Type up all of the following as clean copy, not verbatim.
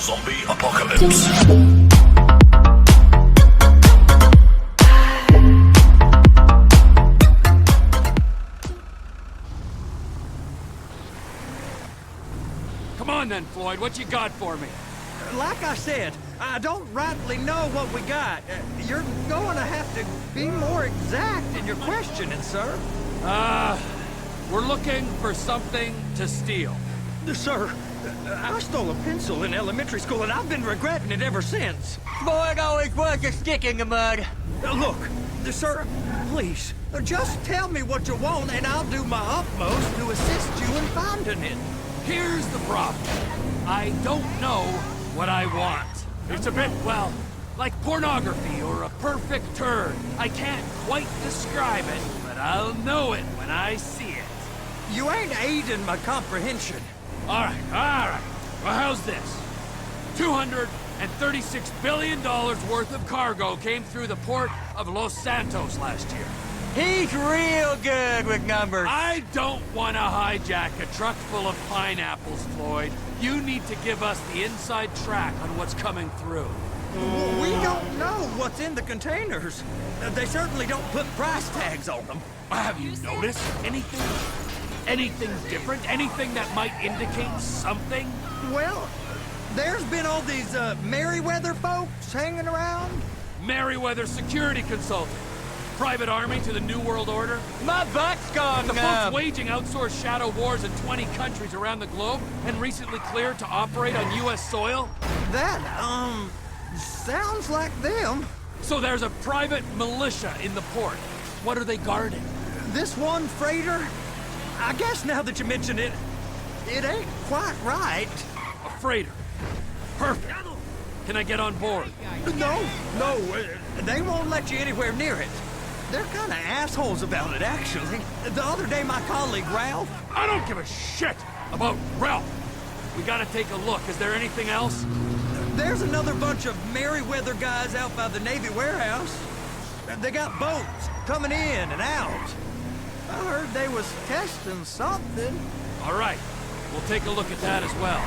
Zombie apocalypse. Come on then, Floyd, what you got for me? Like I said, I don't rightly know what we got. You're going to have to be more exact in your questioning, sir. We're looking for something to steal. Sir, I stole a pencil in elementary school, and I've been regretting it ever since. Boy, it always was a stick in the mud. Look, sir, please, just tell me what you want, and I'll do my utmost to assist you in finding it. Here's the problem. I don't know what I want. It's a bit, well, like pornography or a perfect turn. I can't quite describe it, but I'll know it when I see it. You ain't aiding my comprehension. All right. Well, how's this? $236 billion worth of cargo came through the port of Los Santos last year. He's real good with numbers. I don't want to hijack a truck full of pineapples, Floyd. You need to give us the inside track on what's coming through. We don't know what's in the containers. They certainly don't put price tags on them. Have you noticed anything? Anything different? Anything that might indicate something? Well, there's been all these Merryweather folks hanging around. Merryweather security consultant. Private army to the New World Order. My butt's gone The numb. folks waging outsourced shadow wars in 20 countries around the globe and recently cleared to operate on U.S. soil. That, sounds like them. So there's a private militia in the port. What are they guarding? This one freighter, I guess now that you mention it, it ain't quite right. A freighter. Perfect. Can I get on board? No, they won't let you anywhere near it. They're kind of assholes about it, actually. The other day, my colleague, Ralph... I don't give a shit about Ralph. We gotta take a look. Is there anything else? There's another bunch of Merryweather guys out by the Navy warehouse. They got boats coming in and out. I heard they was testing something. All right. We'll take a look at that as well.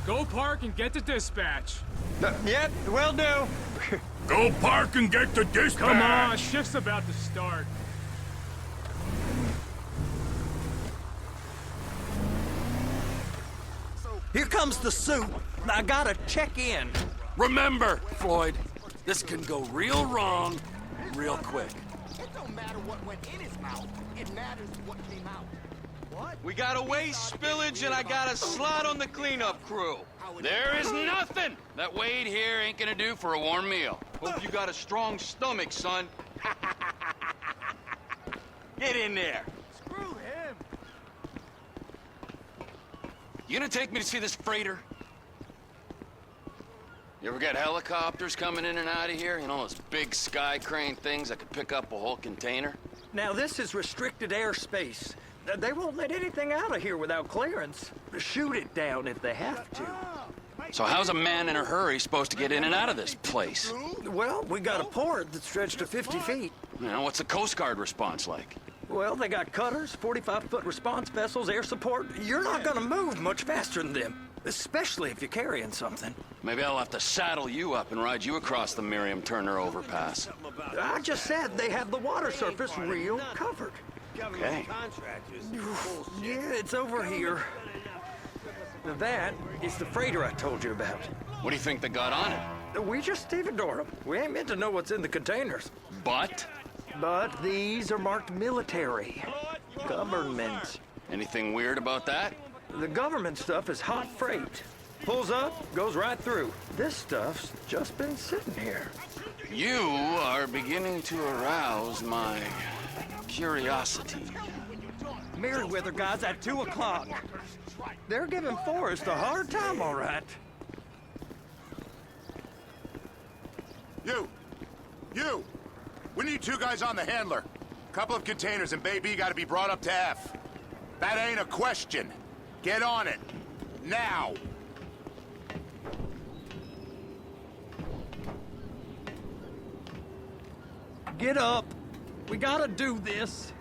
Go park and get to dispatch. Yep, will do. Go park and get the dispatch. Come on, shift's about to start. Here comes the suit. I gotta check in. Remember, Floyd, this can go real wrong real quick. It don't matter what went in his mouth. It matters what came out. What? We got a waste spillage and I got a slot on the cleanup crew. There is nothing that Wade here ain't gonna do for a warm meal. Hope you got a strong stomach, son. Get in there. Screw him. You gonna take me to see this freighter? You ever get helicopters coming in and out of here? You know, those big sky crane things that could pick up a whole container? Now, this is restricted airspace. They won't let anything out of here without clearance. Shoot it down if they have to. So how's a man in a hurry supposed to get in and out of this place? Well, we got a port that's stretched to 50 feet. You know, what's the Coast Guard response like? Well, they got cutters, 45-foot response vessels, air support. You're not gonna move much faster than them, especially if you're carrying something. Maybe I'll have to saddle you up and ride you across the Miriam Turner overpass. I just said they have the water surface real covered. Okay. Yeah, it's over here. Now that is the freighter I told you about. What do you think they got on it? We just stevedore them. We ain't meant to know what's in the containers. But? But these are marked military. Government. Anything weird about that? The government stuff is hot freight. Pulls up, goes right through. This stuff's just been sitting here. You are beginning to arouse my curiosity. Merryweather guys at 2 o'clock. They're giving Forrest a hard time, all right. You! We need 2 guys on the handler. Couple of containers and Baby gotta be brought up to F. That ain't a question. Get on it. Now! Get up. We gotta do this.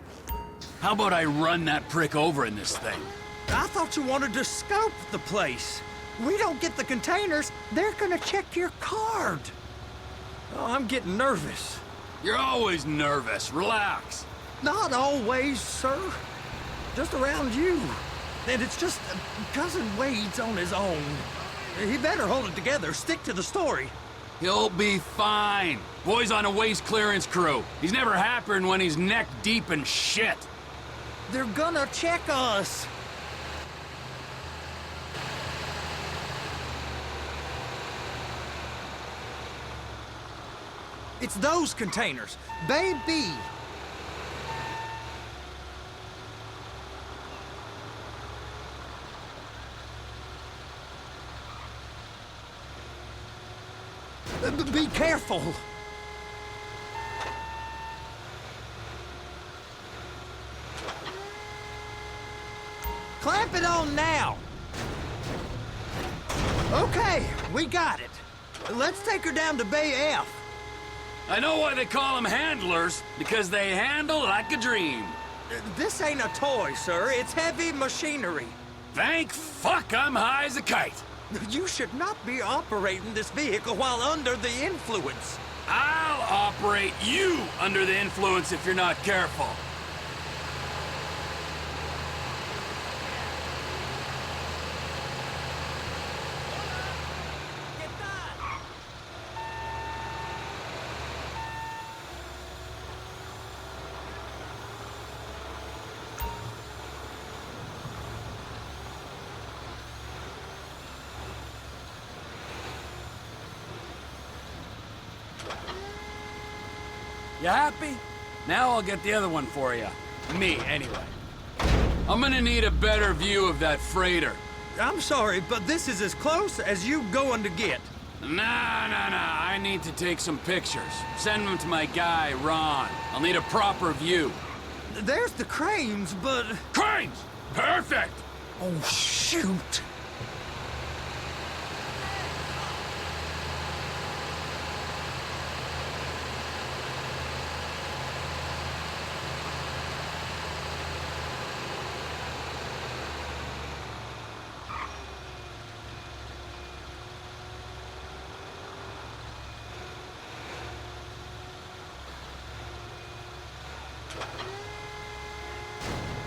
How about I run that prick over in this thing? I thought you wanted to scope the place. We don't get the containers, they're gonna check your card. Oh, I'm getting nervous. You're always nervous. Relax. Not always, sir. Just around you. And it's just Cousin Wade's on his own. He better hold it together, stick to the story. He'll be fine. Boy's on a waste clearance crew. He's never happier when he's neck deep in shit. They're gonna check us. It's those containers. Baby. Be careful. Clamp it on now. Okay, we got it. Let's take her down to Bay F. I know why they call them handlers, because they handle like a dream. This ain't a toy, sir. It's heavy machinery. Thank fuck I'm high as a kite. You should not be operating this vehicle while under the influence. I'll operate you under the influence if you're not careful. You happy? Now I'll get the other one for you. Me, anyway. I'm gonna need a better view of that freighter. I'm sorry, but this is as close as you going to get. Nah. I need to take some pictures. Send them to my guy, Ron. I'll need a proper view. There's the cranes, but... Cranes! Perfect! Oh, shoot.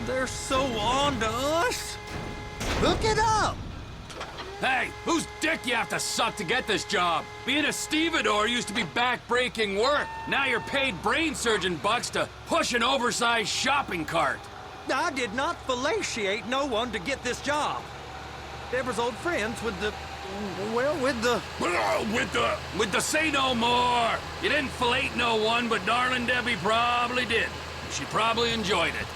They're so on to us. Hook it up. Hey, whose dick you have to suck to get this job? Being a stevedore used to be back-breaking work. Now you're paid brain surgeon bucks to push an oversized shopping cart. I did not fellatiate no one to get this job. Deborah's old friends with the... well, with the... With the say no more. You didn't fillet no one, but darling Debbie probably did. She probably enjoyed it.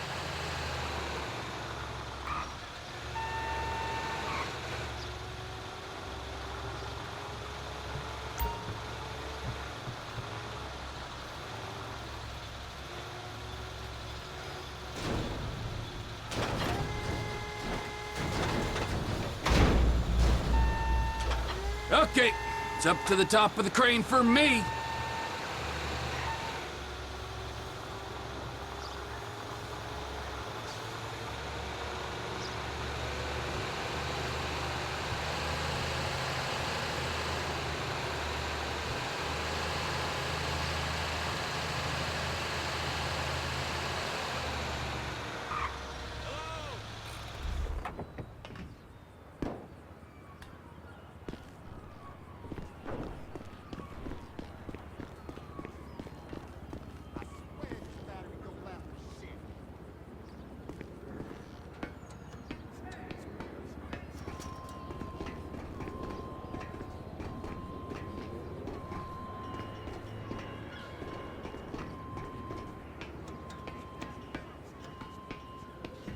Okay, it's up to the top of the crane for me.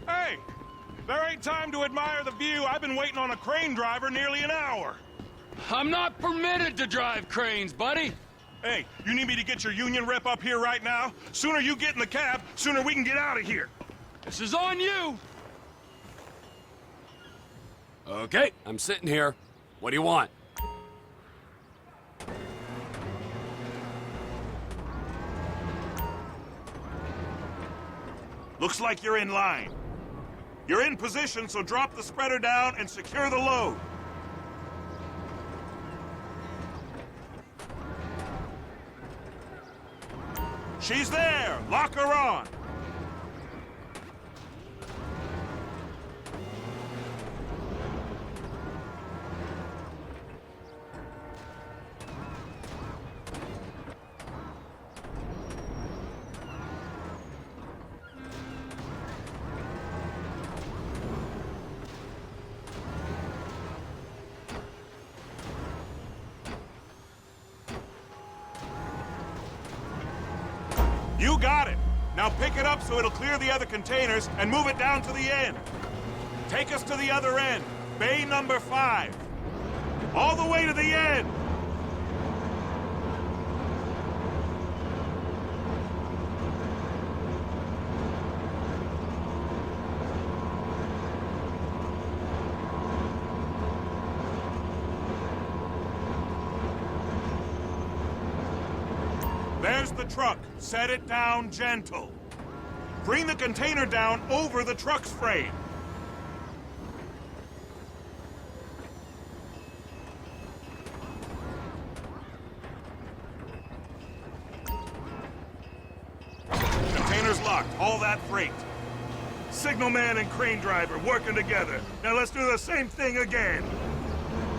Hey! There ain't time to admire the view. I've been waiting on a crane driver nearly an hour. I'm not permitted to drive cranes, buddy. Hey, you need me to get your union rep up here right now? Sooner you get in the cab, sooner we can get out of here. This is on you. Okay, I'm sitting here. What do you want? Looks like you're in line. You're in position, so drop the spreader down and secure the load. She's there! Lock her on! You got it! Now pick it up so it'll clear the other containers and move it down to the end. Take us to the other end, bay number 5. All the way to the end! There's the truck. Set it down gentle. Bring the container down over the truck's frame. Container's locked. Haul that freight. Signalman and crane driver working together. Now let's do the same thing again.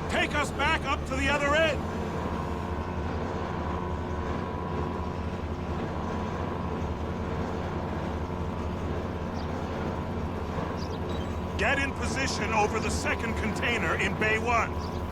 Take us back up to the other end. Get in position over the second container in Bay 1.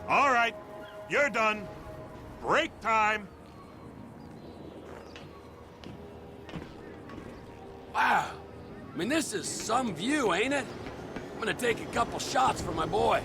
All right, you're done. Break time. Wow. I mean, this is some view, ain't it? I'm gonna take a couple shots for my boy.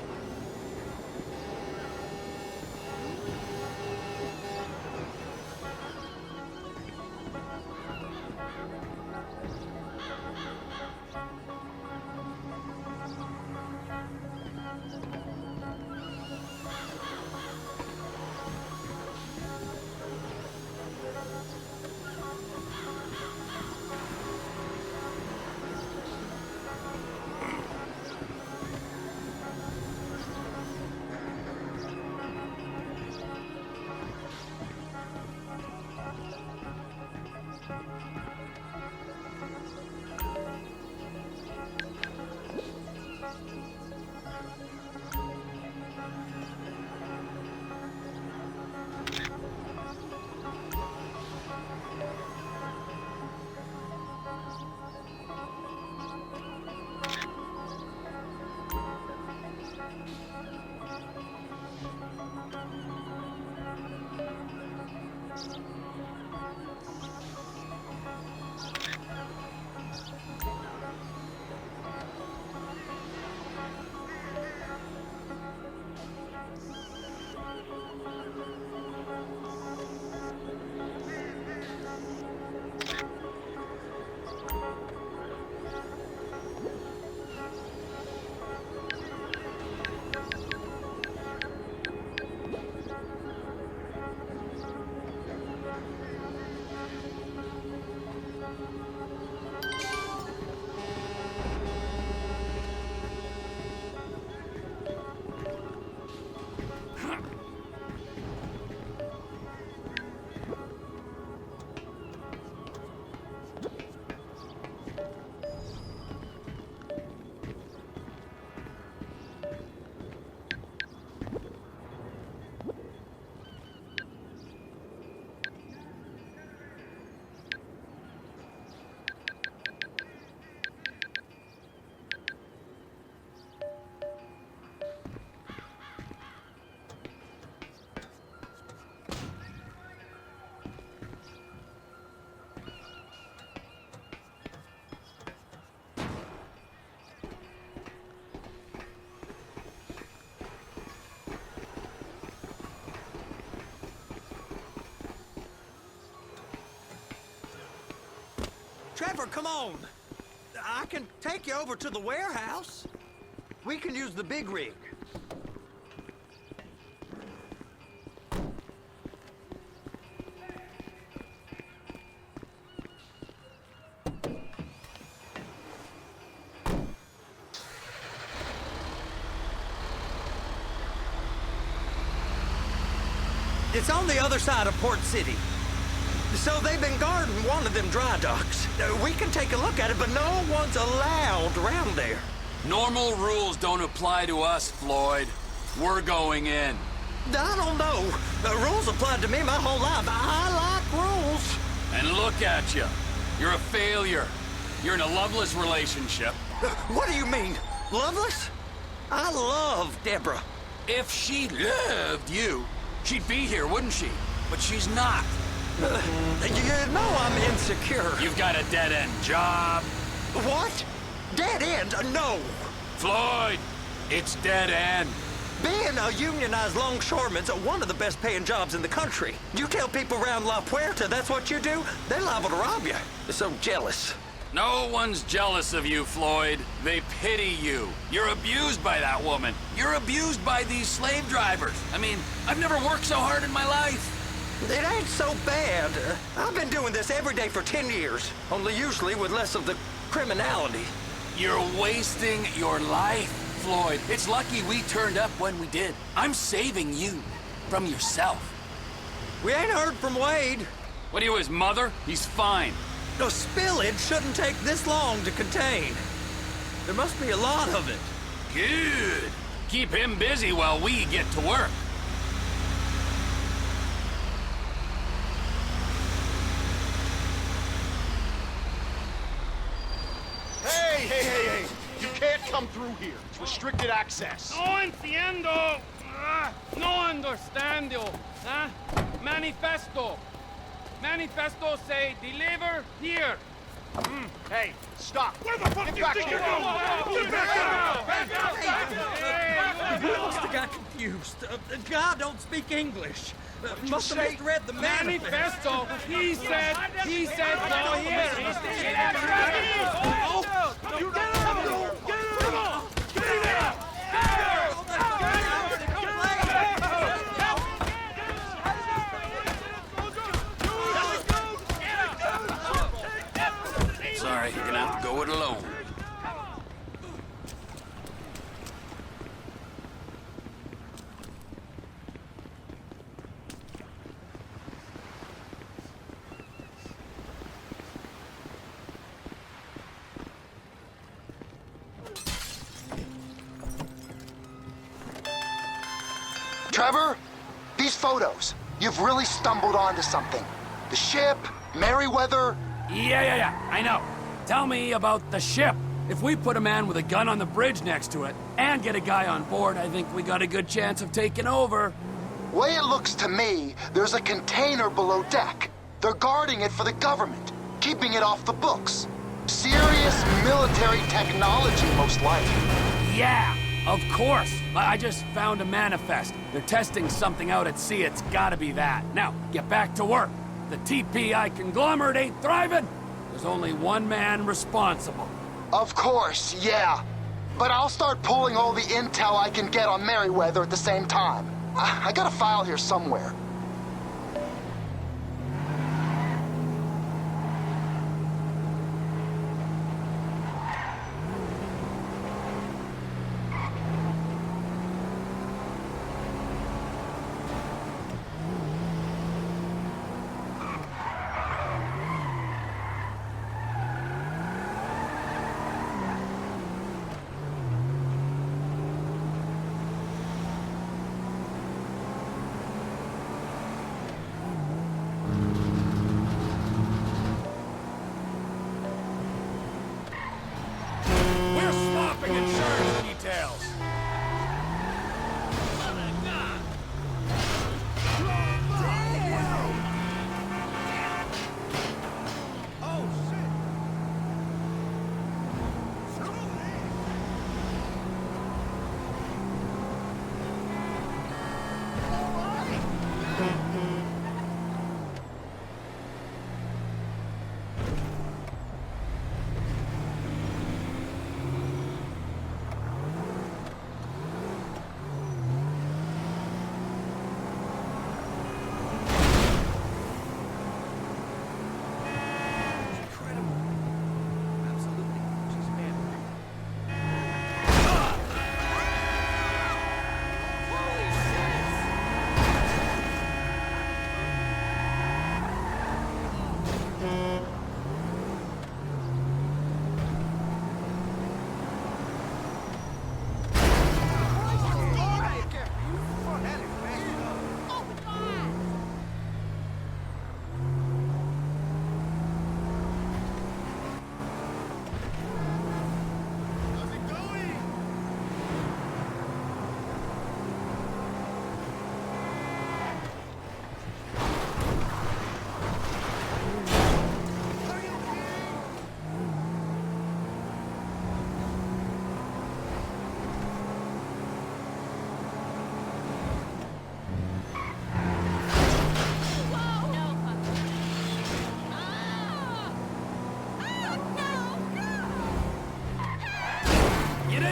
Trevor, come on. I can take you over to the warehouse. We can use the big rig. It's on the other side of Port City. So they've been guarding one of them dry docks. We can take a look at it, but no one's allowed around there. Normal rules don't apply to us, Floyd. We're going in. I don't know. The rules applied to me my whole life. I like rules. And look at you. You're a failure. You're in a loveless relationship. What do you mean? Loveless? I love Deborah. If she loved you, she'd be here, wouldn't she? But she's not. You know I'm insecure. You've got a dead-end job. What? Dead end? No. Floyd, it's dead end. Being a unionized longshoreman's one of the best paying jobs in the country. You tell people around La Puerta that's what you do, they're liable to rob you. They're so jealous. No one's jealous of you, Floyd. They pity you. You're abused by that woman. You're abused by these slave drivers. I mean, I've never worked so hard in my life. It ain't so bad. I've been doing this every day for 10 years, only usually with less of the criminality. You're wasting your life, Floyd. It's lucky we turned up when we did. I'm saving you from yourself. We ain't heard from Wade. What are you, his mother? He's fine. The spillage shouldn't take this long to contain. There must be a lot of it. Good. Keep him busy while we get to work. Hey! You can't come through here. It's restricted access. No entiendo. No understando. Manifesto. Manifesto say deliver here. Hey, stop. Where the fuck do you think you're going? Get back We must have got confused. God don't speak English. Must have misread the manifesto. He said go here. You get out! Get out! Get out! Sorry, you're gonna have to go it alone. Trevor, these photos, you've really stumbled onto something. The ship, Merryweather. Yeah, I know. Tell me about the ship. If we put a man with a gun on the bridge next to it and get a guy on board, I think we got a good chance of taking over. Way it looks to me, there's a container below deck. They're guarding it for the government, keeping it off the books. Serious military technology, most likely. Yeah, of course. I just found a manifest. They're testing something out at sea. It's gotta be that. Now, get back to work. The TPI conglomerate ain't thriving. There's only one man responsible. Of course, yeah. But I'll start pulling all the intel I can get on Merryweather at the same time. I got a file here somewhere.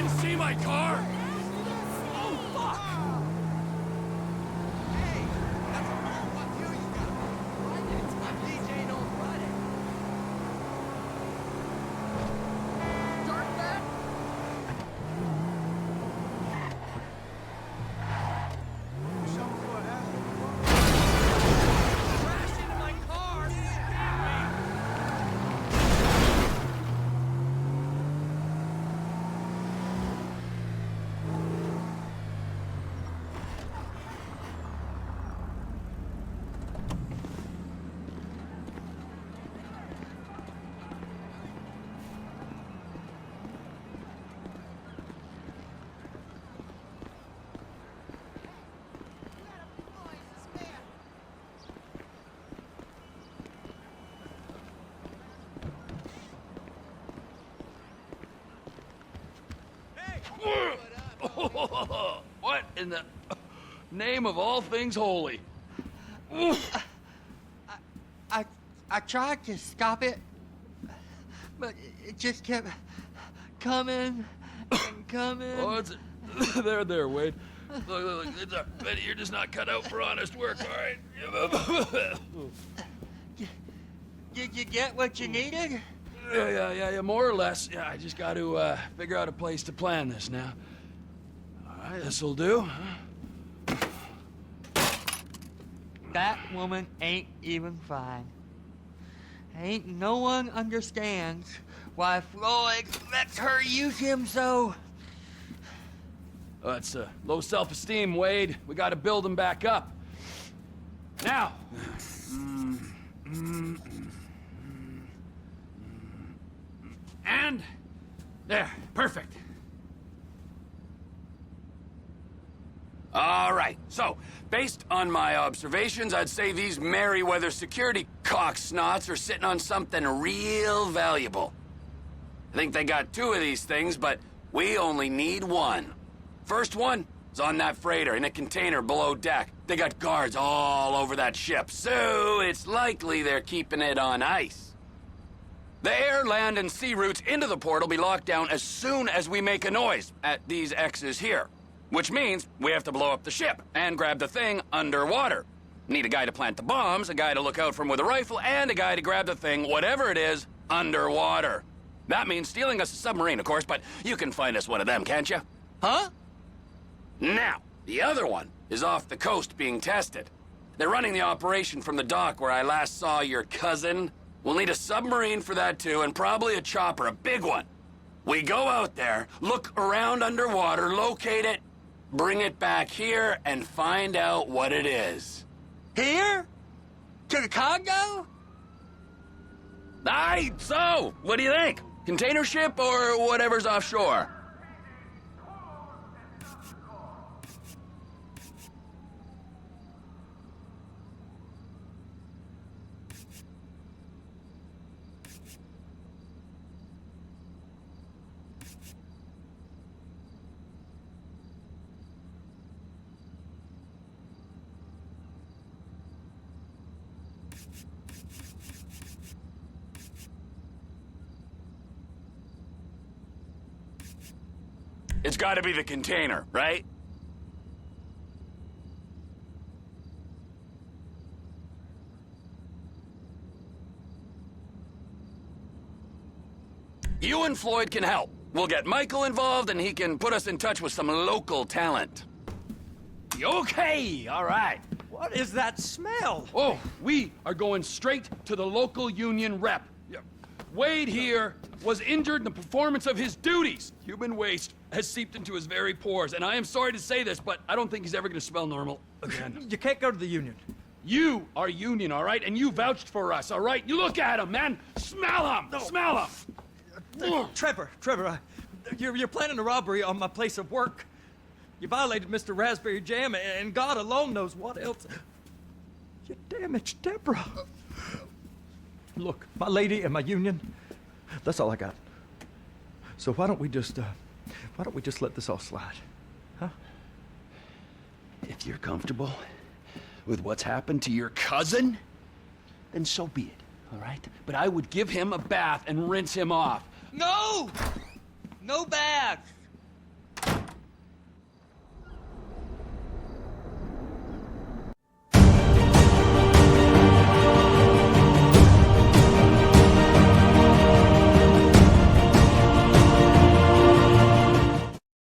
didn't see my car? Oh, fuck! Hey, that's a whole what you got. It's my DJing on Friday. Start that? Crashed into my car. What in the name of all things holy? I tried to stop it, but it just kept coming and coming. Oh, it's there, Wade. Look, it's a pity you're just not cut out for honest work, all right? Did you get what you needed? Yeah, more or less. Yeah, I just got to figure out a place to plan this now. All right, this'll do. That woman ain't even fine. Ain't no one understands why Floyd lets her use him so. It's low self-esteem, Wade. We got to build him back up. Now. And there, perfect. All right, so, based on my observations, I'd say these Merryweather security cocksnots are sitting on something real valuable. I think they got 2 of these things, but we only need 1. First one is on that freighter in a container below deck. They got guards all over that ship, so it's likely they're keeping it on ice. The air, land, and sea routes into the port will be locked down as soon as we make a noise at these X's here. Which means we have to blow up the ship and grab the thing underwater. Need a guy to plant the bombs, a guy to look out for 'em with a rifle, and a guy to grab the thing, whatever it is, underwater. That means stealing us a submarine, of course, but you can find us one of them, can't you? Huh? Now, the other one is off the coast being tested. They're running the operation from the dock where I last saw your cousin. We'll need a submarine for that too, and probably a chopper, a big one. We go out there, look around underwater, locate it, bring it back here, and find out what it is. Here? To the Congo? Aye, so, what do you think? Container ship or whatever's offshore? It's gotta be the container, right? You and Floyd can help. We'll get Michael involved and he can put us in touch with some local talent. Okay, all right. What is that smell? Oh, we are going straight to the local union rep. Wade here was injured in the performance of his duties. Human waste has seeped into his very pores, and I am sorry to say this, but I don't think he's ever going to smell normal again. You can't go to the union. You are union, all right? And you vouched for us, all right? You look at him, man. Smell him. No. Smell him. Trevor, you're planning a robbery on my place of work. You violated Mr. Raspberry Jam, and God alone knows what else. You damaged Deborah. Look, my lady and my union, that's all I got. So why don't we just let this all slide, huh? If you're comfortable with what's happened to your cousin, then so be it, all right? But I would give him a bath and rinse him off. No! No baths!